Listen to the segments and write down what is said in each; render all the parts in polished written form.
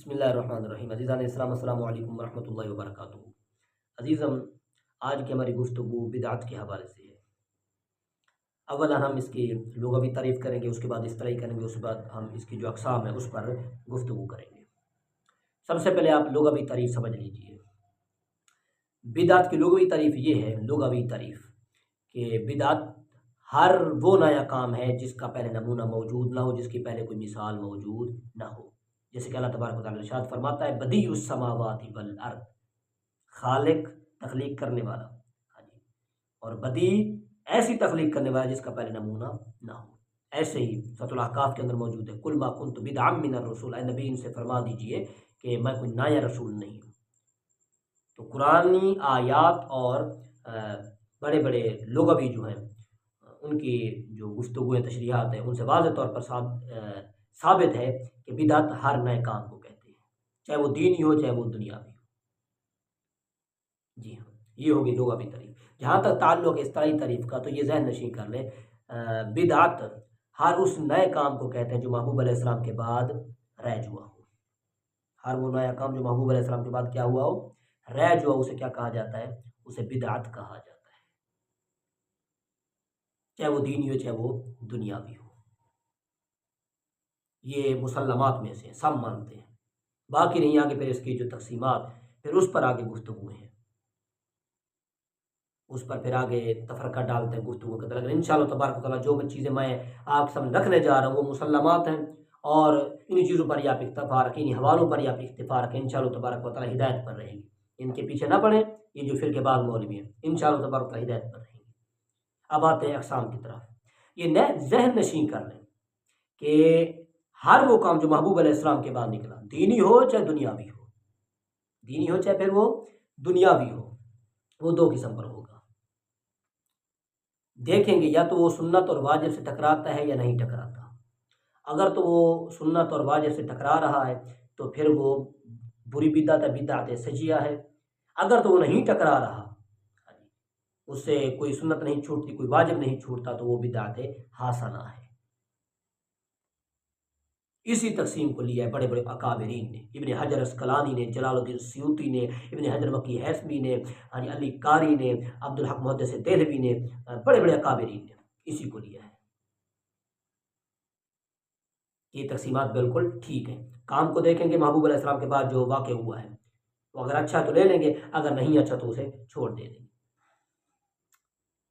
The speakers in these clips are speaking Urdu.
بسم اللہ الرحمن الرحیم۔ عزیزان السلام، السلام علیکم ورحمۃ اللہ وبرکاتہ۔ عزیزم، آج کی ہماری گفتگو بدعت کے حوالے سے ہے۔ اولا ہم اس کی لغوی تعریف کریں گے، اس کے بعد اصطلاحی کریں گے، اس کے بعد ہم اس کی جو اقسام ہیں اس پر گفتگو کریں گے۔ سب سے پہلے آپ لغوی تعریف سمجھ لیجئے۔ بدعت کی لغوی تعریف یہ ہے، لغوی تعریف، کہ بدعت ہر وہ نیا کام ہے جس کا پہلے نمونہ موجود نہ ہو، جس کی پہلے کوئی مثال موجود نہ ہو۔ جیسے کہ اللہ تبارک و تعالیٰ ارشاد فرماتا ہے بدیع السماوات والارض، خالق، تخلیق کرنے والا، اور بدیع ایسی تخلیق کرنے والا جس کا پہلے نمونہ نہ ہو۔ ایسے ہی سورۃ الاحقاف کے اندر موجود ہے قل ما کنت بدعا من الرسول، اے نبی ان سے فرما دیجئے کہ میں کوئی نیا رسول نہیں ہوں۔ تو قرآنی آیات اور بڑے بڑے لغوی جو ہیں ان کی جو گفتگو تشریحات ہیں ان سے واضح طور پر ثابت ہے کہ بدعت ہر نئے کام کو کہتے ہیں، چاہے وہ دینی ہو چاہے وہ دنیاوی ہو۔ جی ہاں، یہ ہوگی لغوی تعریف۔ جہاں تک تعلق اصطلاحی تعریف کا، تو یہ ذہن نشین کر لیں، بدعت ہر اس نئے کام کو کہتے ہیں جو محبوب علیہ السلام کے بعد رائج ہوا ہو۔ ہر وہ نیا کام جو محبوب علیہ السلام کے بعد کیا ہوا ہو، رائج ہوا، اسے کیا کہا جاتا ہے؟ اسے بدعت کہا جاتا ہے، چاہے وہ دینی ہو چاہے وہ دنیاوی ہو۔ یہ مسلمات میں سے سب مانتے ہیں، باقی نہیں۔ آگے پھر اس کی جو تقسیمات، پھر اس پر آگے گفتگو ہیں، اس پر پھر آگے تفرقہ ڈالتے ہیں گفتگو کے اندر۔ انشاءاللہ تبارک و تعالیٰ جو چیزیں میں آپ کے سامنے رکھنے جا رہا ہوں وہ مسلمات ہیں، اور انہی چیزوں پر ہی آپ اکتفا رکھیں، انہی حوالوں پر ہی آپ اکتفا رکھیں، انشاءاللہ تبارک و تعالیٰ ہدایت پر رہیں گے۔ ان کے پیچھے نہ پڑیں، یہ جو فرقے بعض مولوی ہیں، انشاءاللہ تبارک و تعالیٰ ہدایت پر رہیں گے۔ اب آتے ہیں اقسام کی طرف۔ یہ ذہن نشین کر لیں کہ ہر وہ کام جو محبوب علیہ السلام کے بعد نکلا، دینی ہو چاہے دنیاوی ہو، دینی ہو چاہے پھر وہ دنیاوی ہو، وہ دو قسم پر ہوگا۔ دیکھیں گے یا تو وہ سنت اور واجب سے ٹکراتا ہے یا نہیں ٹکراتا۔ اگر تو وہ سنت اور واجب سے ٹکرا رہا ہے تو پھر وہ بری بدعت ہے، بدعت سجیہ ہے۔ اگر تو وہ نہیں ٹکرا رہا، اس سے کوئی سنت نہیں چھوٹتی، کوئی واجب نہیں چھوٹتا، تو وہ بدعت حسنہ ہے۔ اسی تقسیم کو لیا ہے بڑے بڑے اکابرین نے، ابن حجر اسقلانی نے، جلال الدین سیوطی نے، ابن حجر مکی ہیثمی نے، علی قاری نے، عبدالحق محدث دہلوی نے، بڑے بڑے اکابرین نے اسی کو لیا ہے۔ یہ تقسیمات بالکل ٹھیک ہیں۔ کام کو دیکھیں گے محبوب علیہ السلام کے بعد جو واقع ہوا ہے، وہ اگر اچھا تو لے لیں گے، اگر نہیں اچھا تو اسے چھوڑ دے دیں گے۔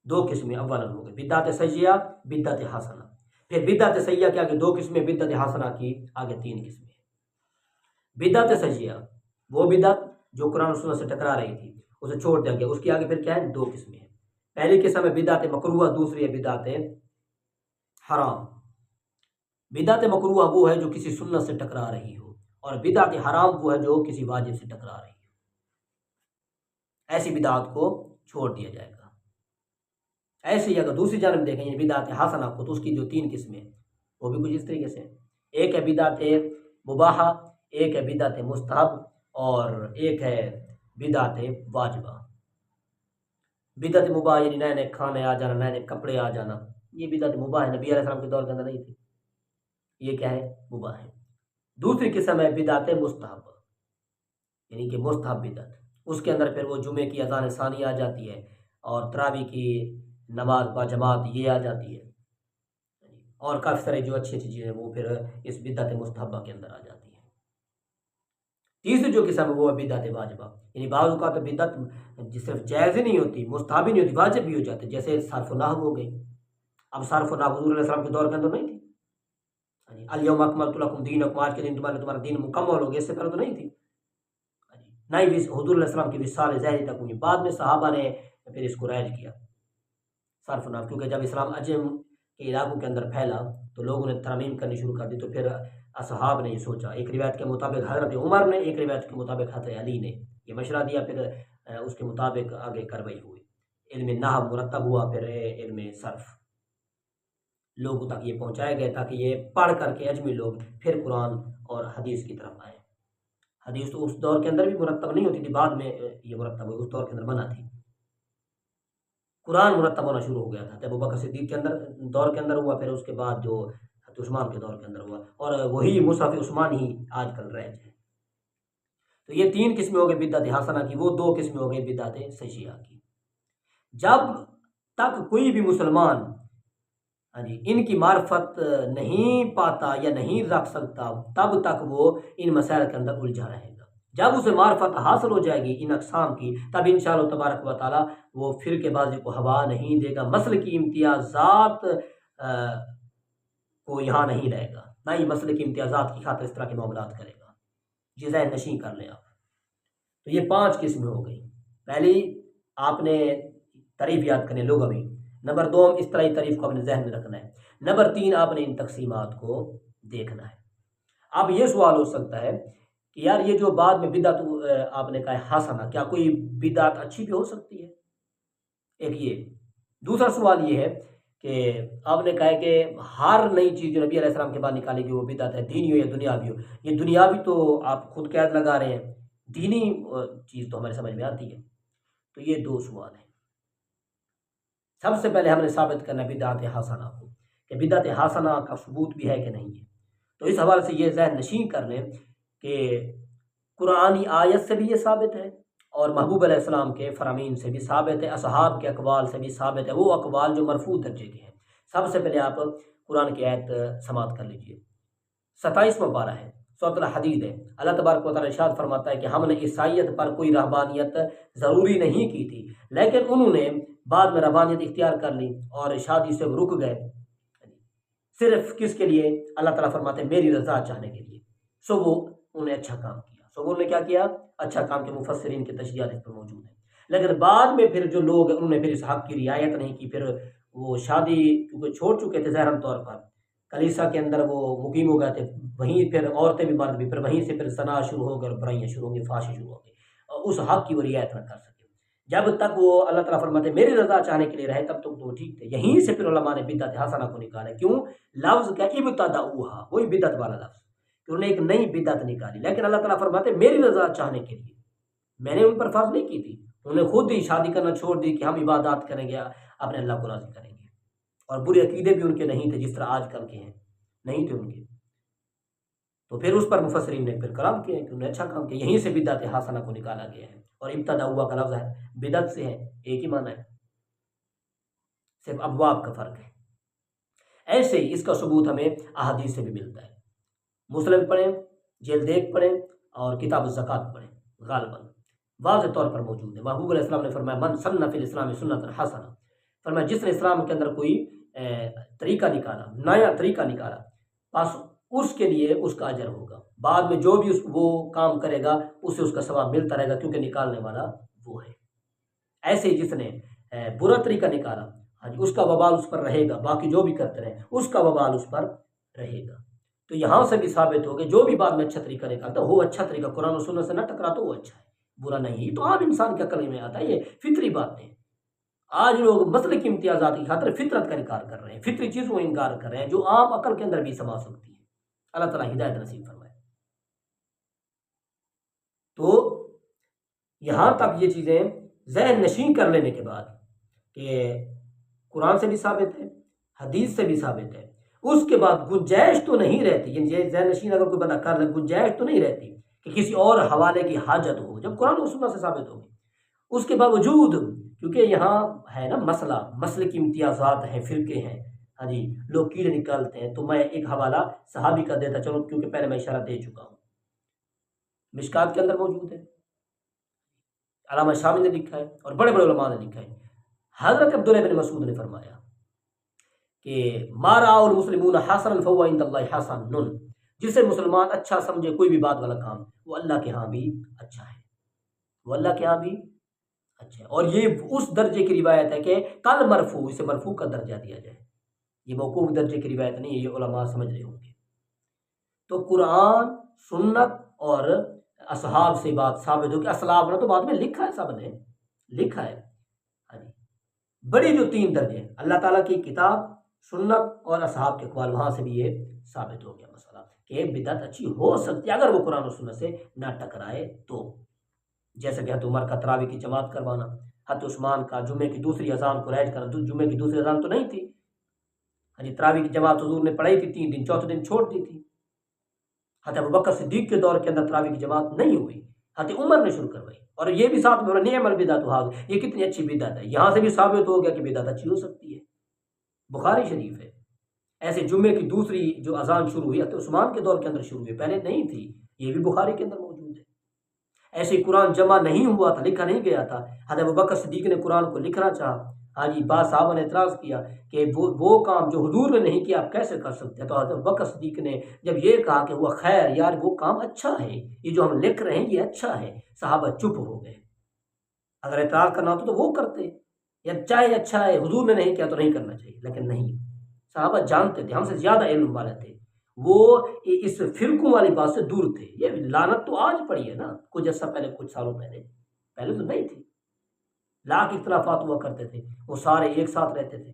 دو قسمیں اولا ہو گئے، بدعت سجیہ، بدعت حسنہ۔ پھر بدعت سیئہ کے آگے دو قسمیں، بدعت حسنہ کی آگے تین قسمیں۔ بدعت سجیہ وہ بدعت جو قرآن و سنت سے ٹکرا رہی تھی، اسے چھوڑ دیا گیا، اس کی آگے پھر کیا ہے؟ دو قسمیں ہیں۔ پہلی قسم ہے بدعت مکروہ، دوسری ہے بدعت حرام۔ بدعت مکروہ وہ ہے جو کسی سنت سے ٹکرا رہی ہو، اور بدعت حرام وہ ہے جو کسی واجب سے ٹکرا رہی ہو۔ ایسی بدعت کو چھوڑ دیا جائے گا۔ ایسے ہی اگر دوسری جانب دیکھیں یہ بدعت حسنہ کو، تو اس کی جو تین قسمیں وہ بھی کچھ اس طریقے سے، ایک ہے بدعت مباحہ، ایک ہے بدعت مستحب، اور ایک ہے بدعت واجبہ۔ بدعت مباح یعنی نئے نئے کھانے آ جانا، نئے نئے کپڑے آ جانا، یہ بدعت مباح ہے، نبی علیہ السلام کے دور کے اندر نہیں تھی، یہ کیا ہے؟ مباح ہے۔ دوسری قسم ہے بدعت مستحب، یعنی کہ مستحب بدعت، اس کے اندر پھر وہ جمعے کی اذان ثانی آ جاتی ہے، اور تراویح کی نماز با جماعت یہ آ جاتی ہے، اور کافی سارے جو اچھی اچھی چیزیں وہ پھر اس بدعت مستحبہ کے اندر آ جاتی ہیں۔ تیسری جو قسم ہے وہ ہے بدعت واجبہ، یعنی بعض اوقات بدعت صرف جائز ہی نہیں ہوتی، مستحب ہی نہیں ہوتی، واجب بھی ہو جاتے، جیسے صرف و نحو ہو گئی۔ اب صرف و نحو حضور علیہ السلام کے دور کے اندر نہیں تھی۔ الیوم اکملت لکم دینکم، آج کے دن تمہارا دین مکمل ہو گیا، اس سے پہلے تو نہیں تھی۔ نہ ہی حضور علیہ السلام کی وصال ظاہری تک ہوئی، بعد میں صحابہ نے پھر اس کو رائج کیا صرف و نحو، کیونکہ جب اسلام عجم کے علاقوں کے اندر پھیلا تو لوگوں نے ترمیم کرنی شروع کر دی، تو پھر اصحاب نے یہ سوچا، ایک روایت کے مطابق حضرت عمر نے، ایک روایت کے مطابق حضرت علی نے یہ مشورہ دیا، پھر اس کے مطابق آگے کارروائی ہوئی، علم نحو مرتب ہوا، پھر علم صرف لوگوں تک یہ پہنچایا گیا تاکہ یہ پڑھ کر کے اجمی لوگ پھر قرآن اور حدیث کی طرف آئے۔ حدیث تو اس دور کے اندر بھی مرتب نہیں ہوتی تھی، بعد میں یہ مرتب ہوئی، اس دور کے اندر منع تھی۔ قرآن مرتب ہونا شروع ہو گیا تھا ابو بکر صدیق کے اندر دور کے اندر ہوا، پھر اس کے بعد جو عثمان کے دور کے اندر ہوا، اور وہی مصحف عثمان ہی آج کل رائج ہے۔ تو یہ 3 قسمیں ہو گئی بدعت حسنہ کی، وہ 2 قسمیں ہو گئی بدعت سیئہ کی۔ جب تک کوئی بھی مسلمان ان کی معرفت نہیں پاتا یا نہیں رکھ سکتا، تب تک وہ ان مسائل کے اندر الجھا رہے گا۔ جب اسے معرفت حاصل ہو جائے گی ان اقسام کی، تب انشاءاللہ تبارک و تعالی وہ فرقے بازی کو ہوا نہیں دے گا، مسلک کی امتیازات کو یہاں نہیں رہے گا، نہ ہی مسلک کی امتیازات کی خاطر اس طرح کے معاملات کرے گا۔ جی ذہن نشین کر لیں آپ۔ تو یہ 5 قسمیں ہو گئی۔ پہلی آپ نے تعریف یاد کرنے لغوی، نمبر 2 اس طرح تعریف کو اپنے ذہن میں رکھنا ہے، نمبر 3 آپ نے ان تقسیمات کو دیکھنا ہے۔ اب یہ سوال ہو سکتا ہے کہ یار یہ جو بعد میں بدعت آپ نے کہا ہے حسنہ، کیا کوئی بدعت اچھی بھی ہو سکتی ہے؟ ایک یہ۔ دوسرا سوال یہ ہے کہ آپ نے کہا ہے کہ ہر نئی چیز جو نبی علیہ السلام کے بعد نکالی گئی وہ بدعت ہے، دینی ہو یا دنیاوی ہو۔ یہ دنیاوی تو آپ خود قید لگا رہے ہیں، دینی چیز تو ہمارے سمجھ میں آتی ہے۔ تو یہ 2 سوال ہیں۔ سب سے پہلے ہم نے ثابت کرنا بدعت حسنہ کو کہ بدعت حسنہ کا ثبوت بھی ہے کہ نہیں ہے۔ تو اس حوالے سے یہ ذہن نشین کر لیں کہ قرآنی آیت سے بھی یہ ثابت ہے اور محبوب علیہ السلام کے فرامین سے بھی ثابت ہے، اصحاب کے اقوال سے بھی ثابت ہے، وہ اقوال جو مرفوع درجے کے ہیں۔ سب سے پہلے آپ قرآن کی آیت سماعت کر لیجئے، 27واں پارہ ہے، سورۃ الحدید ہے۔ اللہ تبارک و تعالیٰ ارشاد فرماتا ہے کہ ہم نے عیسائیت پر کوئی رہبانیت ضروری نہیں کی تھی، لیکن انہوں نے بعد میں رہبانیت اختیار کر لی اور شادی سے رک گئے، صرف کس کے لیے؟ اللہ تعالیٰ فرماتے ہیں میری رضا چاہنے کے لیے۔ سو وہ انہوں نے اچھا کام کیا، سو انہوں نے کیا کیا؟ اچھا کام کیا۔ مفسرین کے تشریحات اس پر موجود ہیں۔ لیکن بعد میں پھر جو لوگ انہوں نے پھر اس حق کی رعایت نہیں کی، پھر وہ شادی کیونکہ چھوڑ چکے تھے ظاہراً طور پر، کلیسا کے اندر وہ مقیم ہو گئے تھے، وہیں پھر عورتیں بھی مرد بھی، پھر وہیں سے پھر زنا شروع ہو گئے، برائیاں شروع ہوں گی، فحاشی شروع ہو گئی، اور اس حق کی وہ رعایت نہ کر سکے۔ جب تک وہ اللہ تعالیٰ فرماتے میری رضا چاہنے کے لیے رہے تب تک تو ٹھیک تھے۔ یہیں سے پھر علماء نے بدعت حسنہ کو نکالا۔ کیوں؟ لفظ کیا؟ ابتدعوها، وہی بدعت والا لفظ کہ انہوں نے ایک نئی بدعت نکالی، لیکن اللہ تعالیٰ فرماتے میری رضا چاہنے کے لیے، میں نے ان پر فرض نہیں کی تھی، انہوں نے خود ہی شادی کرنا چھوڑ دی کہ ہم عبادات کریں گے، اپنے اللہ کو راضی کریں گے، اور برے عقیدے بھی ان کے نہیں تھے جس طرح آج کل کے ہیں، نہیں تھے ان کے۔ تو پھر اس پر مفسرین نے پھر کلام کیا کہ انہوں نے اچھا کام کیا، یہیں سے بدعت حسنہ کو نکالا گیا ہے۔ اور ابتدعوا کا لفظ ہے، بدعت سے ہے، ایک ہی معنی ہے، صرف ابواب کا فرق ہے۔ ایسے ہی اس کا ثبوت ہمیں احادیث سے بھی ملتا ہے۔ مسلم پڑھیں، جلد 1 پڑھیں اور کتاب الزکوٰۃ پڑھیں، غالباً واضح طور پر موجود ہے۔ محبوب علیہ السلام نے فرمایا من سن فی الاسلام سنۃ حسنہ، فرمایا جس نے اسلام کے اندر کوئی طریقہ نکالا، نیا طریقہ نکالا، بس اس کے لیے اس کا اجر ہوگا، بعد میں جو بھی وہ کام کرے گا اسے اس کا ثواب ملتا رہے گا، کیونکہ نکالنے والا وہ ہے۔ ایسے ہی جس نے برا طریقہ نکالا، اس کا وبال اس پر رہے گا، باقی جو بھی کرتے رہے اس کا وبال اس پر رہے گا۔ تو یہاں سے بھی ثابت ہو گیا جو بھی بعد میں اچھا طریقہ نکالتا وہ اچھا طریقہ قرآن و سنت سے نہ ٹکرا تو وہ اچھا ہے، برا نہیں۔ تو عام انسان کے عقل میں آتا ہے، یہ فطری باتیں۔ آج لوگ مسلک کی امتیازات کی خاطر فطرت کا انکار کر رہے ہیں، فطری چیزوں کا انکار کر رہے ہیں جو عام عقل کے اندر بھی سما سکتی ہے۔ اللہ تعالیٰ ہدایت نصیب فرمائے۔ تو یہاں تک یہ چیزیں ذہن نشین کر لینے کے بعد کہ قرآن سے بھی ثابت ہے، حدیث سے بھی ثابت ہے، اس کے بعد گنجائش تو نہیں رہتی، یعنی یہ ذہن نشین اگر کوئی بندہ کر لے گنجائش تو نہیں رہتی کہ کسی اور حوالے کی حاجت ہو، جب قرآن و سنت سے ثابت ہوگی۔ اس کے باوجود کیونکہ یہاں ہے نا مسئلے کی امتیازات ہیں، فرقے ہیں، ہاں جی، لوگ کیڑے نکالتے ہیں، تو میں ایک حوالہ صحابی کا دیتا چلو، کیونکہ پہلے میں اشارہ دے چکا ہوں، مشکات کے اندر موجود ہے، علامہ شامی نے لکھا ہے اور بڑے بڑے علماء نے لکھا ہے۔ حضرت عبداللہ بن مسعود نے فرمایا کہ ما رأى المسلمون حسنا فهو عند الله حسن، جسے مسلمان اچھا سمجھے کوئی بھی بات والا کام وہ اللہ کے ہاں بھی اچھا ہے، وہ اللہ کے ہاں بھی اچھا ہے۔ اور یہ اس درجے کی روایت ہے کہ کل مرفوع، اسے مرفوع کا درجہ دیا جائے، یہ موقوف درجے کی روایت نہیں ہے، یہ علماء سمجھ رہے ہوں گے۔ تو قرآن، سنت اور اصحاب سے بات ثابت ہو کہ اسلاف نے تو بعد میں لکھا ہے، سب نے لکھا ہے، بڑی جو 3 درجے ہیں اللہ تعالیٰ کی کتاب، سنت اور اصحاب کے اقوال، وہاں سے بھی یہ ثابت ہو گیا مسئلہ کہ بدعت اچھی ہو سکتی ہے اگر وہ قرآن و سنت سے نہ ٹکرائے تو، جیسے کہ حضرت عمر کا تراویح کی جماعت کروانا، حضرت عثمان کا جمعے کی دوسری اذان کو رائج کرنا، جمعے کی دوسری اذان تو نہیں تھی، تراویح کی جماعت حضور نے پڑھائی تھی 3 دن، چوتھے دن چھوڑ دی تھی۔ حضرت ابوبکر صدیق کے دور کے اندر تراویح کی جماعت نہیں ہوئی، حضرت عمر نے شروع کروائی، اور یہ بھی ساتھ میں نعم البدعۃ ھذہ، یہ کتنی اچھی بدعت ہے، یہاں سے بھی ثابت ہو گیا کہ بدعت اچھی ہو سکتی ہے، بخاری شریف ہے۔ ایسے جمعے کی دوسری جو اذان شروع ہوئی حضرت عثمان کے دور کے اندر شروع ہوئی، پہلے نہیں تھی، یہ بھی بخاری کے اندر موجود ہے۔ ایسے قرآن جمع نہیں ہوا تھا، لکھا نہیں گیا تھا، حضرت ابوبکر صدیق نے قرآن کو لکھنا چاہا، ہاں جی، بعض صحابہ نے اعتراض کیا کہ وہ کام جو حضور نے نہیں کیا آپ کیسے کر سکتے ہیں، تو حضرت ابوبکر صدیق نے جب یہ کہا کہ وہ خیر یار وہ کام اچھا ہے، یہ جو ہم لکھ رہے ہیں یہ اچھا ہے، صحابہ چپ ہو گئے۔ اگر اعتراض کرنا ہوتا تو وہ کرتے، یا چاہے اچھا ہے حضور نے نہیں کیا تو نہیں کرنا چاہیے، لیکن نہیں، صحابہ جانتے تھے، ہم سے زیادہ علم والے تھے، وہ اس فرقوں والی بات سے دور تھے۔ یہ لعنت تو آج پڑی ہے نا، کچھ عرصہ پہلے، کچھ سالوں پہلے تو نہیں تھی، لاکھ اختلافات ہوا کرتے تھے، وہ سارے ایک ساتھ رہتے تھے۔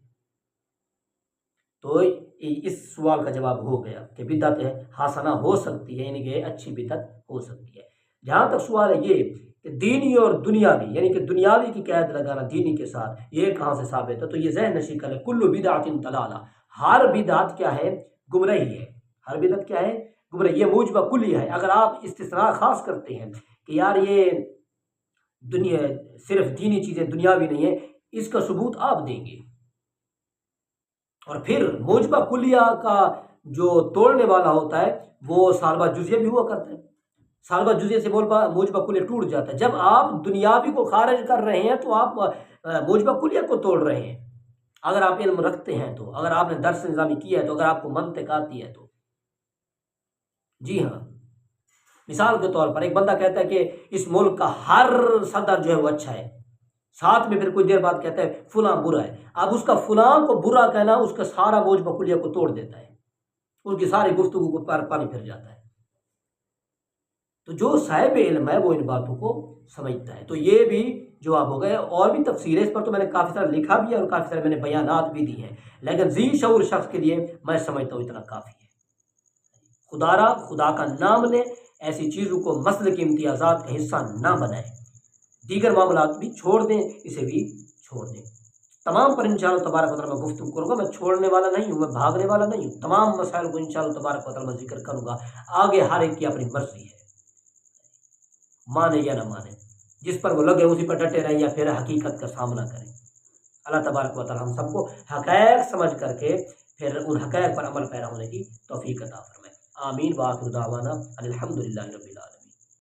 تو اس سوال کا جواب ہو گیا کہ بدعت حسنہ ہو سکتی ہے، یعنی کہ اچھی بدعت ہو سکتی ہے۔ جہاں تک سوال ہے یہ کہ دینی اور دنیاوی، یعنی کہ دنیاوی کی قید لگانا دینی کے ساتھ، یہ کہاں سے ثابت ہے، تو یہ ذہن نشی کرے، کل بدعت ضلالہ، ہر بدعت کیا ہے، گمراہی ہے، ہر بدعت کیا ہے، گمراہی، یہ موجبہ کلی ہے۔ اگر آپ استثناء خاص کرتے ہیں کہ یار یہ دنیا صرف دینی چیزیں دنیاوی نہیں ہے، اس کا ثبوت آپ دیں گے، اور پھر موجبہ کلیہ کا جو توڑنے والا ہوتا ہے وہ سالبہ جزیہ بھی ہوا کرتا ہے، سالبہ جزیہ سے موجبہ کلیہ ٹوٹ جاتا ہے۔ جب آپ دنیاوی کو خارج کر رہے ہیں تو آپ موجبہ کلیہ کو توڑ رہے ہیں، اگر آپ علم رکھتے ہیں تو، اگر آپ نے درس نظامی کیا ہے تو، اگر آپ کو منطق آتی ہے تو۔ جی ہاں، مثال کے طور پر ایک بندہ کہتا ہے کہ اس ملک کا ہر صدر جو ہے وہ اچھا ہے، ساتھ میں پھر کچھ دیر بعد کہتا ہے فلاں برا ہے۔ اب اس کا فلاں کو برا کہنا اس کا سارا موجبہ کلیہ کو توڑ دیتا ہے، اس کی ساری گفتگو کو پانی پھر جاتا ہے۔ تو جو صاحب علم ہے وہ ان باتوں کو سمجھتا ہے۔ تو یہ بھی جواب ہو گیا، اور بھی تفسیر ہے اس پر تو میں نے کافی سارا لکھا بھی ہے اور کافی سارے میں نے بیانات بھی دی ہیں، لیکن ذی شعور شخص کے لیے میں سمجھتا ہوں اتنا کافی ہے۔ خدا کا نام لیں، ایسی چیزوں کو مسلک امتیازات کا حصہ نہ بنائیں، دیگر معاملات بھی چھوڑ دیں، اسے بھی چھوڑ دیں۔ تمام پر انشاءاللہ تبارک و تعالیٰ میں گفتگو کروں گا، میں چھوڑنے والا نہیں ہوں، میں بھاگنے والا نہیں ہوں، تمام مسائل کو انشاءاللہ تبارک و تعالیٰ میں ذکر کروں گا۔ آگے ہر ایک کی اپنی مرضی ہے، مانے یا نہ مانے، جس پر وہ لگے اسی پر ڈٹے رہیں یا پھر حقیقت کا سامنا کریں۔ اللہ تبارک و تعالیٰ ہم سب کو حقائق سمجھ کر کے پھر ان حقائق پر عمل پیرا ہونے کی توفیق عطا فرمائے۔ آمین، وآخر دعوانا الحمدللہ رب العالمین۔